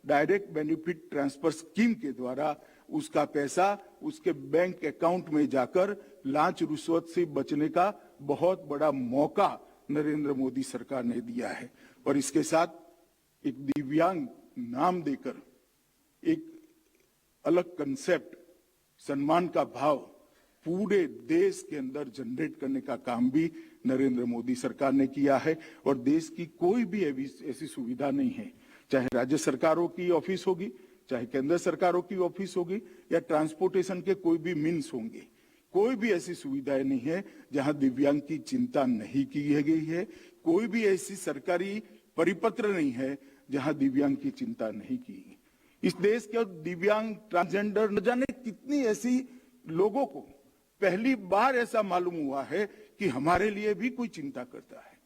Direct benefit transfer scheme के द्वारा उसका पैसा उसके बैंक अकाउंट में जाकर लांच रुश्वत से बचने का बहुत बड़ा मौका नरेंद्र मोदी सरकार ने दिया है। और इसके साथ एक दिव्यांग नाम देकर एक अलग कंसेप्ट, सम्मान का भाव पूरे देश के अंदर जनरेट करने का काम भी नरेंद्र मोदी सरकार ने किया है। और देश की कोई भी ऐसी सुविधा नहीं है, चाहे राज्य सरकारों की ऑफिस होगी, चाहे केंद्र सरकारों की ऑफिस होगी, या ट्रांसपोर्टेशन के कोई भी मीन्स होंगे, कोई भी ऐसी सुविधाएं नहीं है जहां दिव्यांग की चिंता नहीं की गई है। कोई भी ऐसी सरकारी परिपत्र नहीं है जहां दिव्यांग की चिंता नहीं की। इस देश के दिव्यांग, ट्रांसजेंडर, न जाने कितनी ऐसी लोगों को पहली बार ऐसा मालूम हुआ है कि हमारे लिए भी कोई चिंता करता है।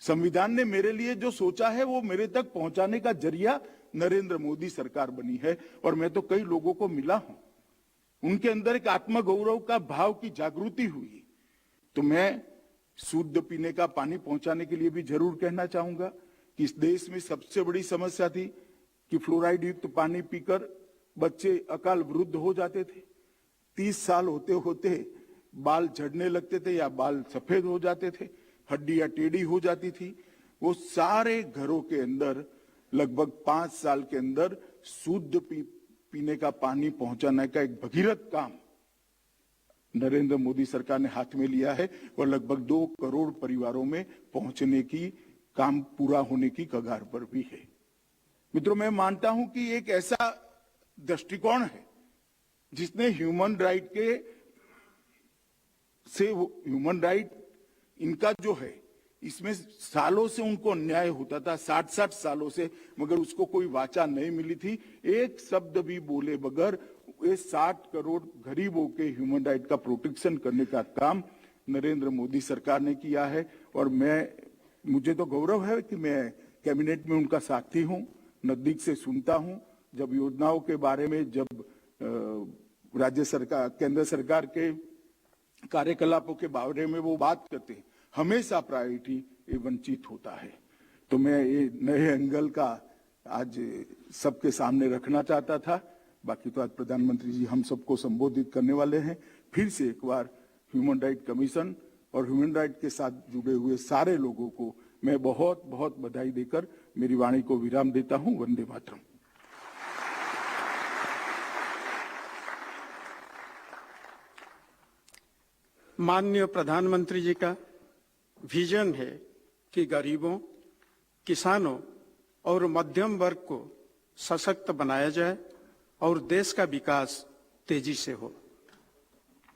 संविधान ने मेरे लिए जो सोचा है वो मेरे तक पहुंचाने का जरिया नरेंद्र मोदी सरकार बनी है। और मैं तो कई लोगों को मिला हूं, उनके अंदर एक आत्मगौरव का भाव की जागृति हुई। तो मैं शुद्ध पीने का पानी पहुंचाने के लिए भी जरूर कहना चाहूंगा कि इस देश में सबसे बड़ी समस्या थी कि फ्लोराइड युक्त पानी पीकर बच्चे अकाल वृद्ध हो जाते थे। 30 साल होते होते बाल झड़ने लगते थे या बाल सफेद हो जाते थे, हड्डियां टेढ़ी हो जाती थी। वो सारे घरों के अंदर लगभग 5 साल के अंदर शुद्ध पीने का पानी पहुंचाने का एक भगीरथ काम नरेंद्र मोदी सरकार ने हाथ में लिया है और लगभग 2 करोड़ परिवारों में पहुंचने की काम पूरा होने की कगार पर भी है। मित्रों, मैं मानता हूं कि एक ऐसा दृष्टिकोण है जिसने ह्यूमन राइट इनका जो है, इसमें सालों से उनको अन्याय होता था, 60 सालों से, मगर उसको कोई वाचा नहीं मिली थी। एक शब्द भी बोले बगैर ये 60 करोड़ गरीबों के ह्यूमन राइट का प्रोटेक्शन करने का काम नरेंद्र मोदी सरकार ने किया है। और मुझे तो गौरव है कि मैं कैबिनेट में उनका साथी हूं, नजदीक से सुनता हूं। जब योजनाओं के बारे में, जब राज्य सरकार, केंद्र सरकार के कार्यकलापों के बारे में वो बात करते हैं, हमेशा प्रायोरिटी ये वंचित होता है। तो मैं ये नए एंगल का आज सबके सामने रखना चाहता था। बाकी तो आज प्रधानमंत्री जी हम सबको संबोधित करने वाले हैं। फिर से एक बार ह्यूमन राइट कमीशन और ह्यूमन राइट के साथ जुड़े हुए सारे लोगों को मैं बहुत बहुत बधाई देकर मेरी वाणी को विराम देता हूं। वंदे मातरम। माननीय प्रधानमंत्री जी का विजन है कि गरीबों, किसानों और मध्यम वर्ग को सशक्त बनाया जाए और देश का विकास तेजी से हो।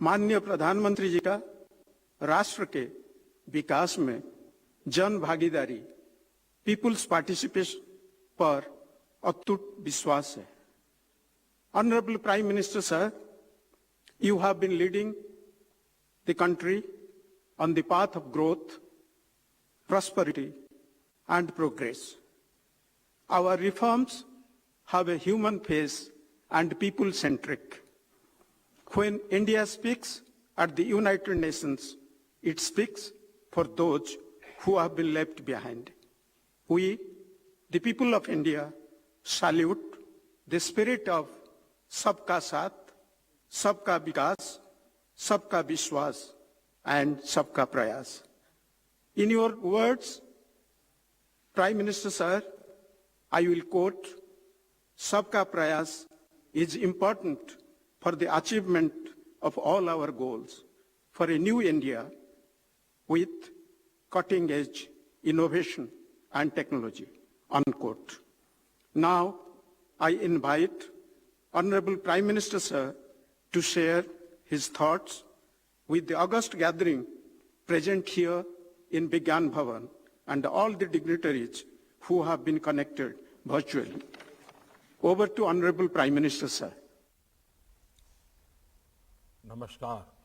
माननीय प्रधानमंत्री जी का राष्ट्र के विकास में जन भागीदारी, पीपुल्स पार्टिसिपेशन पर अटूट विश्वास है। Honourable prime minister sir, you have been leading the country on the path of growth, prosperity, and progress. Our reforms have a human face and people-centric. When India speaks at the United Nations, it speaks for those who have been left behind. We, the people of India, salute the spirit of Sabka Saath, Sabka Vikas, Sabka Vishwas, and Sabka Prayas. In your words, Prime Minister Sir, I will quote, Sabka Prayas is important for the achievement of all our goals for a new India with cutting-edge innovation and technology, unquote. Now, I invite Honorable Prime Minister Sir to share his thoughts with the august gathering present here in Vigyan Bhavan and all the dignitaries who have been connected virtually. Over to Honorable Prime Minister Sir. नमस्कार।